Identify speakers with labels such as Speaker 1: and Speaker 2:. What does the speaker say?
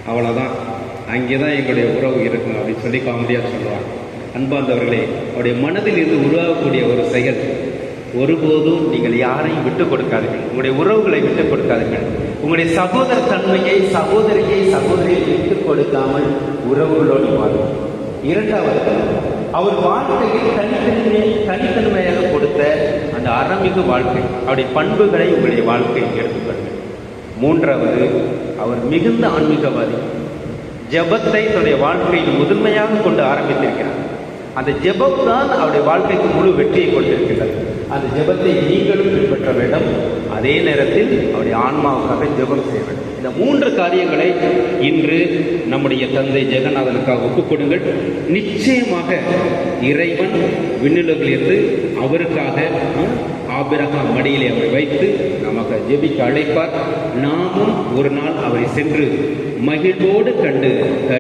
Speaker 1: அவ்வளோதான், அங்கே தான் எங்களுடைய உறவு இருக்கும் அப்படின்னு சொல்லி காமெடியாக சொல்லுவாங்க. அன்பார்ந்தவர்களே, அவருடைய மனதில் இருந்து உருவாகக்கூடிய ஒரு செயல், ஒருபோதும் நீங்கள் யாரையும் விட்டுக் கொடுக்காதீர்கள், உங்களுடைய உறவுகளை விட்டுக் கொடுக்காதீர்கள். உங்களுடைய சகோதர தன்மையை, சகோதரியை விட்டுக் கொடுக்காமல் உறவுகளோடு வாழும். இரண்டாவது, அவர் வாழ்க்கையில் தனித்தன்மையாக கொடுத்த அந்த அறமிகு வாழ்க்கை, அவருடைய பண்புகளை உங்களுடைய வாழ்க்கையில் எடுத்துக்கொள்ளுங்கள். மூன்றாவது, அவர் மிகுந்த ஆன்மீகவாதி. ஜெபத்தை தன்னுடைய வாழ்க்கையில் முதன்மையாக கொண்டு ஆரம்பித்திருக்கிறார். அந்த ஜெபம் தான் அவருடைய வாழ்க்கைக்கு முழு வெற்றியை கொண்டிருக்கிறது. அந்த ஜெபத்தை நீங்களும் பின்பற்ற வேண்டும். அதே நேரத்தில் அவருடைய ஆன்மாவுக்காக ஜெபம் செய்ய வேண்டும். இந்த மூன்று காரியங்களை இன்று நம்முடைய தந்தை ஜெகநாதனுக்காக ஒப்புக் கொடுங்கள். நிச்சயமாக இறைவன் விண்ணுலகிலிருந்து அவருக்காக ஆபிரகாம் மடியிலே அவரை வைத்து நமக்கு ஜெபிக்க அழைப்பார். நாமும் ஒரு நாள் அவரை சென்று மகிழ்வோடு கண்டு